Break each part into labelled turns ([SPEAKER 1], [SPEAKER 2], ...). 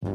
[SPEAKER 1] Alright,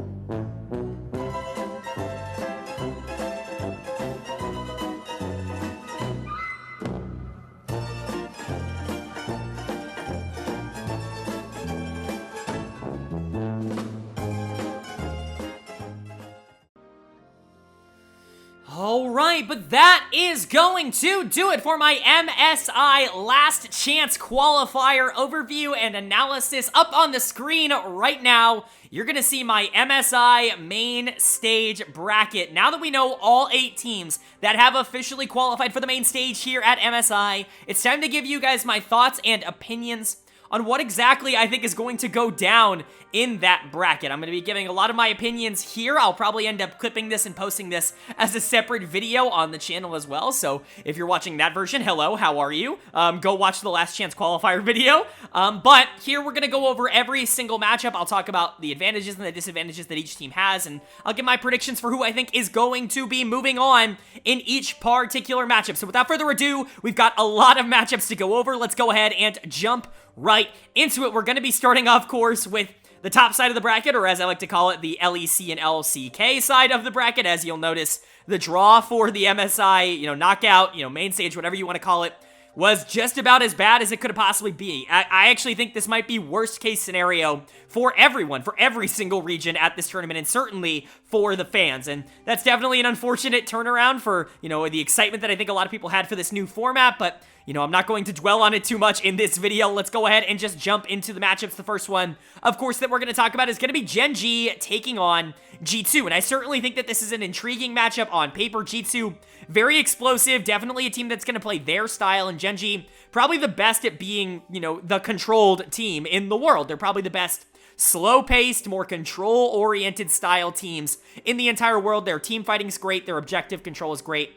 [SPEAKER 1] but that is going to do it for my MSI Last Chance Qualifier overview and analysis. Up on the screen right now, you're going to see my MSI main stage bracket. Now that we know all 8 teams that have officially qualified for the main stage here at MSI, it's time to give you guys my thoughts and opinions on what exactly I think is going to go down in that bracket. I'm going to be giving a lot of my opinions here. I'll probably end up clipping this and posting this as a separate video on the channel as well. So if you're watching that version, hello, how are you? Go watch the Last Chance Qualifier video. But here we're going to go over every single matchup. I'll talk about the advantages and the disadvantages that each team has, and I'll give my predictions for who I think is going to be moving on in each particular matchup. So without further ado, we've got a lot of matchups to go over. Let's go ahead and jump right into it. We're going to be starting off, of course, with the top side of the bracket, or as I like to call it, the LEC and LCK side of the bracket. As you'll notice, the draw for the MSI, knockout, main stage, whatever you want to call it, was just about as bad as it could possibly be. I actually think this might be worst case scenario for everyone, for every single region at this tournament, and certainly for the fans. And that's definitely an unfortunate turnaround for, the excitement that I think a lot of people had for this new format, but I'm not going to dwell on it too much in this video. Let's go ahead and just jump into the matchups. The first one, of course, that we're going to talk about is going to be Gen G taking on G2. And I certainly think that this is an intriguing matchup on paper. G2, very explosive, definitely a team that's going to play their style. And Gen G, probably the best at being, the controlled team in the world. They're probably the best slow-paced, more control-oriented style teams in the entire world. Their team fighting's great. Their objective control is great.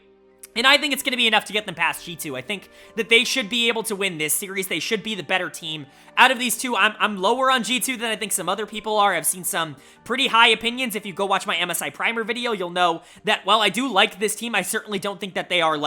[SPEAKER 1] And I think it's going to be enough to get them past G2. I think that they should be able to win this series. They should be the better team. Out of these two, I'm lower on G2 than I think some other people are. I've seen some pretty high opinions. If you go watch my MSI Primer video, you'll know that while I do like this team, I certainly don't think that they are,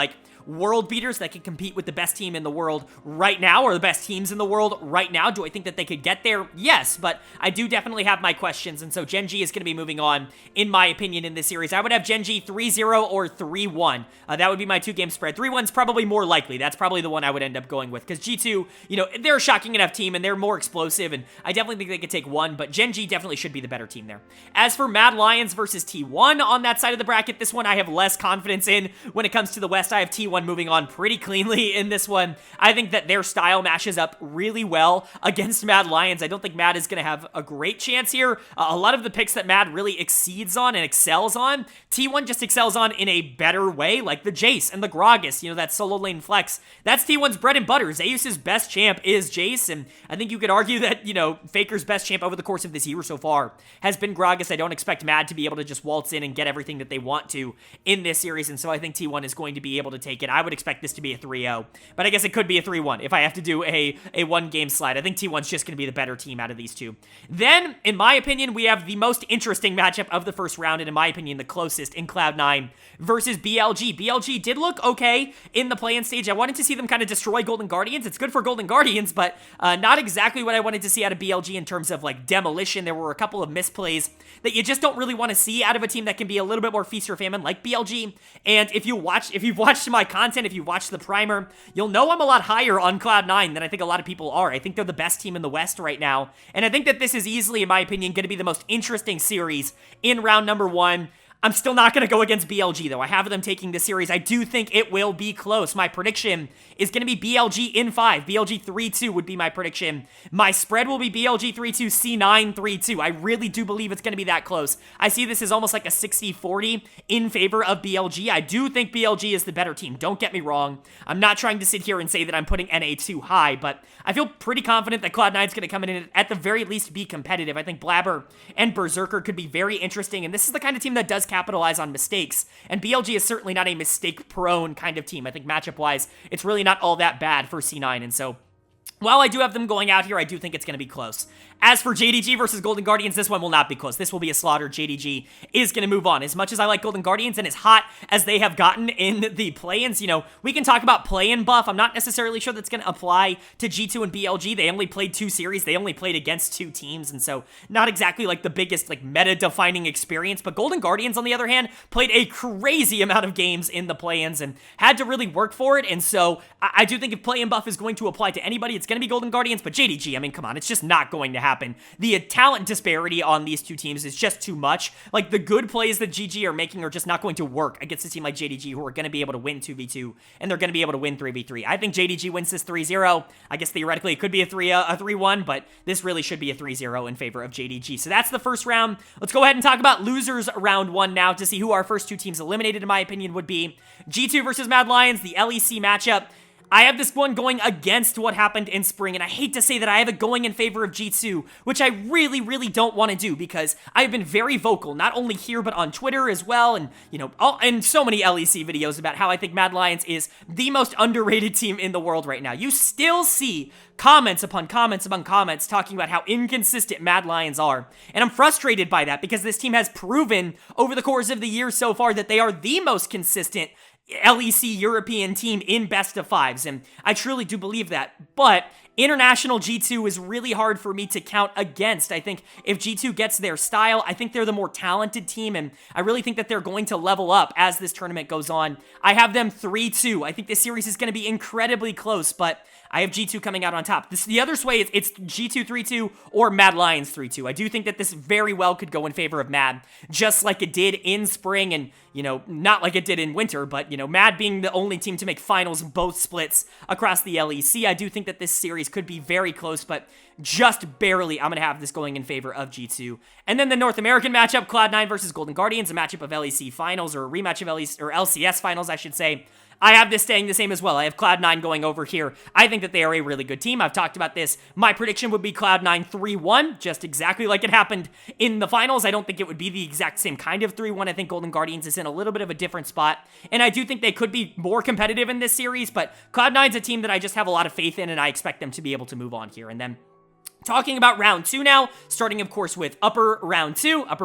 [SPEAKER 1] world beaters that can compete with the best team in the world right now, or the best teams in the world right now. Do I think that they could get there? Yes, but I do definitely have my questions, and so Gen G is going to be moving on, in my opinion, in this series. I would have Gen G 3-0 or 3-1. That would be my 2-game spread. 3-1's probably more likely. That's probably the one I would end up going with, because G2, they're a shocking enough team, and they're more explosive, and I definitely think they could take one, but Gen G definitely should be the better team there. As for Mad Lions versus T1 on that side of the bracket, this one I have less confidence in. When it comes to the West, I have T1 moving on pretty cleanly in this one. I think that their style matches up really well against Mad Lions. I don't think Mad is going to have a great chance here. A lot of the picks that Mad really exceeds on and excels on, T1 just excels on in a better way, like the Jace and the Gragas, that solo lane flex. That's T1's bread and butter. Zeus's best champ is Jace, and I think you could argue that, Faker's best champ over the course of this year so far has been Gragas. I don't expect Mad to be able to just waltz in and get everything that they want to in this series, and so I think T1 is going to be able to take it. I would expect this to be a 3-0, but I guess it could be a 3-1 if I have to do a one-game slide. I think T1's just going to be the better team out of these two. Then, in my opinion, we have the most interesting matchup of the first round, and in my opinion, the closest in Cloud9 versus BLG. BLG did look okay in the play-in stage. I wanted to see them kind of destroy Golden Guardians. It's good for Golden Guardians, but not exactly what I wanted to see out of BLG in terms of demolition. There were a couple of misplays that you just don't really want to see out of a team that can be a little bit more feast or famine like BLG. And if you've watched my content, if you watched the primer, you'll know I'm a lot higher on Cloud9 than I think a lot of people are. I think they're the best team in the West right now, and I think that this is easily, in my opinion, going to be the most interesting series in round number 1. I'm still not going to go against BLG, though. I have them taking this series. I do think it will be close. My prediction is going to be BLG in 5. BLG 3-2 would be my prediction. My spread will be BLG 3-2, C9 3-2. I really do believe it's going to be that close. I see this as almost like a 60-40 in favor of BLG. I do think BLG is the better team. Don't get me wrong. I'm not trying to sit here and say that I'm putting NA too high, but I feel pretty confident that Cloud9's going to come in and at the very least be competitive. I think Blabber and Berserker could be very interesting, and this is the kind of team that does capitalize on mistakes, and BLG is certainly not a mistake-prone kind of team. I think matchup-wise, it's really not all that bad for C9, and so while I do have them going out here, I do think it's going to be close. As for JDG versus Golden Guardians, this one will not be close. This will be a slaughter. JDG is going to move on. As much as I like Golden Guardians and as hot as they have gotten in the play-ins, you know, we can talk about play-in buff. I'm not necessarily sure that's going to apply to G2 and BLG. They only played 2 series. They only played against 2 teams, and so not exactly like the biggest like meta-defining experience. But Golden Guardians, on the other hand, played a crazy amount of games in the play-ins and had to really work for it. And so I do think if play-in buff is going to apply to anybody, it's going to be Golden Guardians. But JDG, I mean, come on, it's just not going to happen. The talent disparity on these 2 teams is just too much. Like, the good plays that GG are making are just not going to work against a team like JDG, who are going to be able to win 2v2, and they're going to be able to win 3v3. I think JDG wins this 3-0. I guess theoretically it could be a 3-1, but this really should be a 3-0 in favor of JDG. So that's the first round. Let's go ahead and talk about losers round 1 now to see who our first 2 teams eliminated, in my opinion, would be. G2 versus Mad Lions, the LEC matchup. I have this one going against what happened in spring, and I hate to say that I have it going in favor of G2, which I really, really don't want to do, because I've been very vocal, not only here, but on Twitter as well, and, you know, and so many LEC videos about how I think Mad Lions is the most underrated team in the world right now. You still see comments upon comments upon comments talking about how inconsistent Mad Lions are, and I'm frustrated by that, because this team has proven over the course of the year so far that they are the most consistent LEC European team in best of 5s, and I truly do believe that. But international G2 is really hard for me to count against. I think if G2 gets their style, I think they're the more talented team, and I really think that they're going to level up as this tournament goes on. I have them 3-2. I think this series is going to be incredibly close, but I have G2 coming out on top. The other way, it's G2 3-2 or Mad Lions 3-2. I do think that this very well could go in favor of Mad, just like it did in spring, and, you know, not like it did in winter, but, you know, Mad being the only team to make finals in both splits across the LEC. I do think that this series could be very close, but just barely I'm going to have this going in favor of G2. And then the North American matchup, Cloud9 versus Golden Guardians, a matchup of LEC finals, or a rematch of LCS finals, I should say. I have this staying the same as well. I have Cloud9 going over here. I think that they are a really good team. I've talked about this. My prediction would be Cloud9 3-1, just exactly like it happened in the finals. I don't think it would be the exact same kind of 3-1. I think Golden Guardians is in a little bit of a different spot, and I do think they could be more competitive in this series, but Cloud9's a team that I just have a lot of faith in, and I expect them to be able to move on here. And then talking about round 2 now, starting, of course, with upper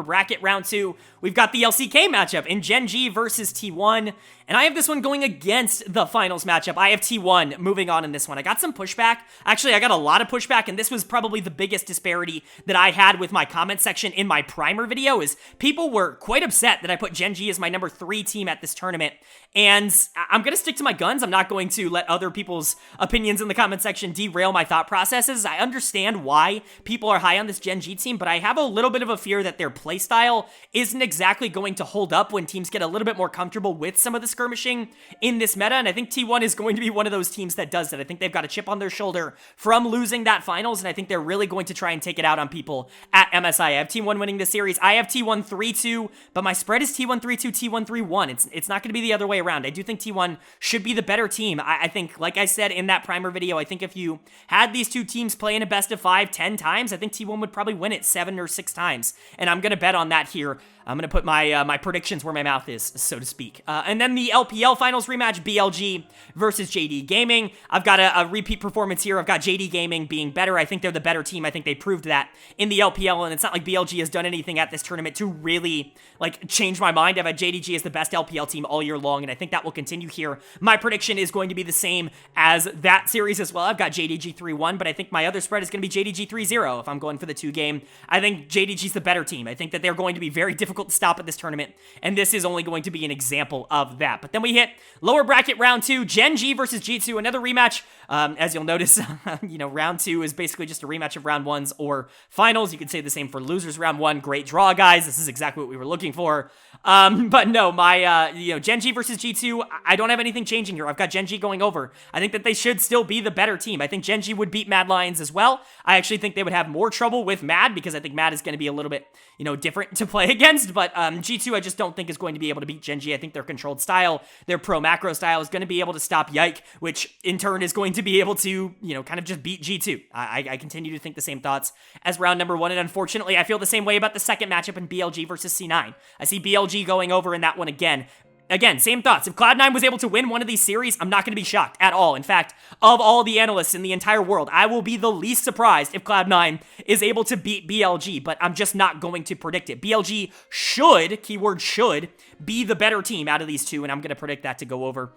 [SPEAKER 1] bracket round 2, we've got the LCK matchup in Gen G versus T1, and I have this one going against the finals matchup. I have T1 moving on in this one. I got some pushback. Actually, I got a lot of pushback, and this was probably the biggest disparity that I had with my comment section in my primer video, is people were quite upset that I put Gen G as my number 3 team at this tournament, and I'm going to stick to my guns. I'm not going to let other people's opinions in the comment section derail my thought processes. I understand why people are high on this Gen G team, but I have a little bit of a fear that their playstyle isn't exactly going to hold up when teams get a little bit more comfortable with some of the skirmishing in this meta, and I think T1 is going to be one of those teams that does that. I think they've got a chip on their shoulder from losing that finals, and I think they're really going to try and take it out on people at MSI. I have T1 winning this series. I have T1 3-2, but my spread is T1 3-2, T1 3-1. It's not going to be the other way around. I do think T1 should be the better team. I think, like I said in that primer video, I think if you had these 2 teams play in a best of 5 10 times, I think T1 would probably win it 7 or 6 times, and I'm going to bet on that here. I'm going to put my my predictions where my mouth is, so to speak. And then the LPL finals rematch, BLG versus JD Gaming. I've got a repeat performance here. I've got JD Gaming being better. I think they're the better team. I think they proved that in the LPL, and it's not like BLG has done anything at this tournament to really, like, change my mind. I've had JDG as the best LPL team all year long, and I think that will continue here. My prediction is going to be the same as that series as well. I've got JDG 3-1, but I think my other spread is going to be JDG 3-0 if I'm going for the 2 game. I think JDG's the better team. I think that they're going to be very difficult to stop at this tournament, and this is only going to be an example of that. But then we hit lower bracket round 2, Gen G versus G2, another rematch. As you'll notice, you know, round 2 is basically just a rematch of round 1s or finals. You could say the same for losers round 1. Great draw, guys. This is exactly what we were looking for. But no, my, you know, Gen G versus G2, I don't have anything changing here. I've got Gen G going over. I think that they should still be the better team. I think Gen G would beat Mad Lions as well. I actually think they would have more trouble with Mad, because I think Mad is going to be a little bit, you know, different to play against, but G2 I just don't think is going to be able to beat Gen G. I think their controlled style, their pro macro style is going to be able to stop Yike, which in turn is going to be able to, you know, kind of just beat G2. I continue to think the same thoughts as round number 1, and unfortunately I feel the same way about the second matchup in BLG versus C9. I see BLG going over in that one again. again, same thoughts. If Cloud9 was able to win one of these series, I'm not going to be shocked at all. In fact, of all the analysts in the entire world, I will be the least surprised if Cloud9 is able to beat BLG, but I'm just not going to predict it. BLG should, keyword should, be the better team out of these two, and I'm going to predict that to go over.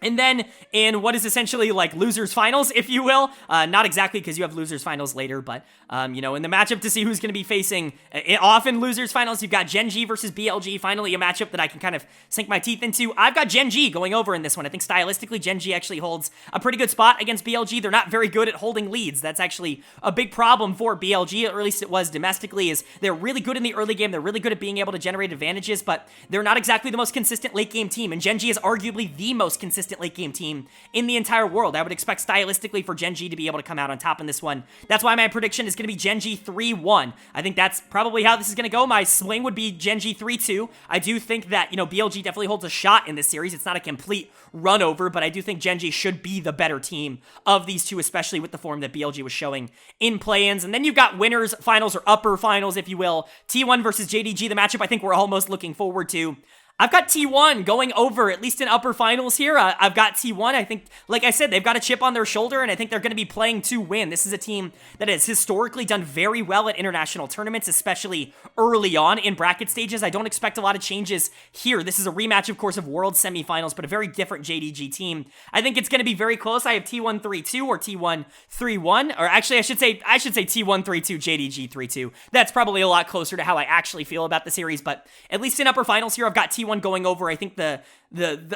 [SPEAKER 1] And then in what is essentially like losers finals, if you will, not exactly because you have losers finals later, but you know, in the matchup to see who's going to be facing often losers finals, you've got Gen G versus BLG, finally a matchup that I can kind of sink my teeth into. I've got Gen G going over in this one. I think stylistically Gen G actually holds a pretty good spot against BLG. They're not very good at holding leads. That's actually a big problem for BLG, or at least it was domestically, is they're really good in the early game. They're really good at being able to generate advantages, but they're not exactly the most consistent late game team, and Gen G is arguably the most consistent late game team in the entire world. I would expect stylistically for Gen G to be able to come out on top in this one. That's why my prediction is going to be Gen G 3-1. I think that's probably how this is going to go. My swing would be Gen G 3-2. I do think that, you know, BLG definitely holds a shot in this series. It's not a complete run over, but I do think Gen G should be the better team of these two, especially with the form that BLG was showing in play-ins. And then you've got winners finals, or upper finals, if you will. T1 versus JDG, the matchup I think we're almost looking forward to. I've got T1 going over, at least in upper finals here. I've got T1. I think, like I said, they've got a chip on their shoulder, and I think they're going to be playing to win. This is a team that has historically done very well at international tournaments, especially early on in bracket stages. I don't expect a lot of changes here. This is a rematch, of course, of World semifinals, but a very different JDG team. I think it's going to be very close. I have T1 3-2 or T1 3-1, or actually, I should say T1 3-2, JDG 3-2. That's probably a lot closer to how I actually feel about the series, but at least in upper finals here, I've got T1 going over. I think the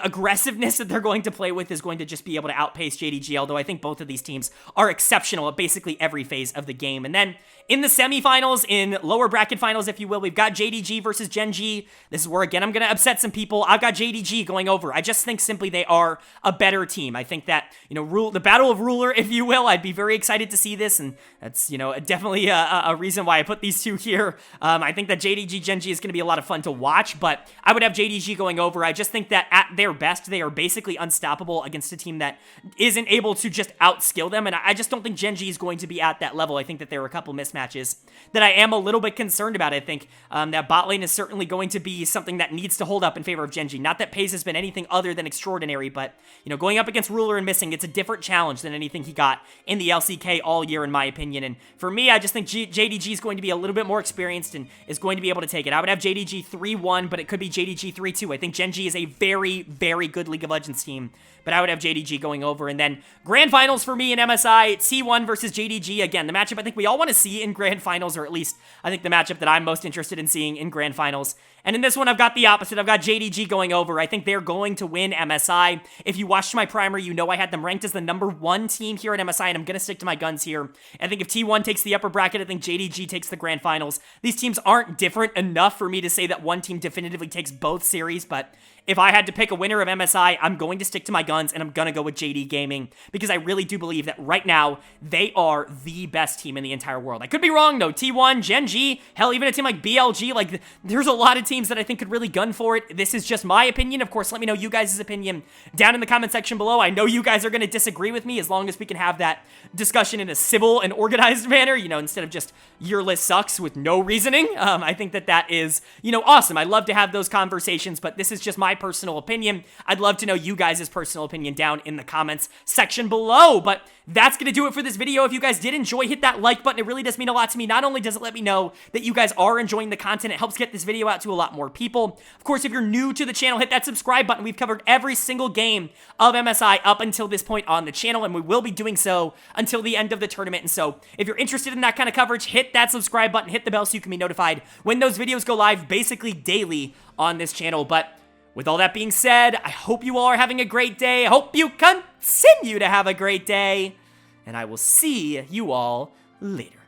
[SPEAKER 1] aggressiveness that they're going to play with is going to just be able to outpace JDG, although I think both of these teams are exceptional at basically every phase of the game. And then in the semifinals, in lower bracket finals, if you will, we've got JDG versus Gen G. This is where, again, I'm going to upset some people. I've got JDG going over. I just think simply they are a better team. I think that, you know, the battle of ruler, if you will, I'd be very excited to see this, and that's, you know, definitely a reason why I put these two here. I think that JDG Gen G is going to be a lot of fun to watch, but I would have JDG going over. I just think that at their best, they are basically unstoppable against a team that isn't able to just outskill them, and I just don't think Gen G is going to be at that level. I think that there are a couple mismatches that I am a little bit concerned about. I think that bot lane is certainly going to be something that needs to hold up in favor of Gen G. Not that Pace has been anything other than extraordinary, but, you know, going up against Ruler and Missing, it's a different challenge than anything he got in the LCK all year, in my opinion. And for me, I just think JDG is going to be a little bit more experienced and is going to be able to take it. I would have JDG 3-1, but it could be JDG 3-2. I think Gen G is a very, very good League of Legends team, but I would have JDG going over. And then Grand Finals for me in MSI, T1 versus JDG. Again, the matchup I think we all want to see in Grand Finals, or at least I think the matchup that I'm most interested in seeing in Grand Finals. And in this one, I've got the opposite. I've got JDG going over. I think they're going to win MSI. If you watched my primer, you know I had them ranked as the #1 team here at MSI, and I'm going to stick to my guns here. I think if T1 takes the upper bracket, I think JDG takes the Grand Finals. These teams aren't different enough for me to say that one team definitively takes both series, but if I had to pick a winner of MSI, I'm going to stick to my guns, and I'm going to go with JD Gaming, because I really do believe that right now, they are the best team in the entire world. I could be wrong, though. T1, Gen G, hell, even a team like BLG, like, there's a lot of teams that I think could really gun for it. This is just my opinion. Of course, let me know you guys' opinion down in the comment section below. I know you guys are going to disagree with me, as long as we can have that discussion in a civil and organized manner, you know, instead of just your list sucks with no reasoning. I think that that is, you know, awesome. I love to have those conversations, but this is just my personal opinion. I'd love to know you guys' personal opinion down in the comments section below, but that's going to do it for this video. If you guys did enjoy, hit that like button. It really does mean a lot to me. Not only does it let me know that you guys are enjoying the content, it helps get this video out to a lot more people. Of course, if you're new to the channel, hit that subscribe button. We've covered every single game of MSI up until this point on the channel, and we will be doing so until the end of the tournament. And so if you're interested in that kind of coverage, hit that subscribe button, hit the bell so you can be notified when those videos go live basically daily on this channel. But with all that being said, I hope you all are having a great day. I hope you continue to have a great day, and I will see you all later.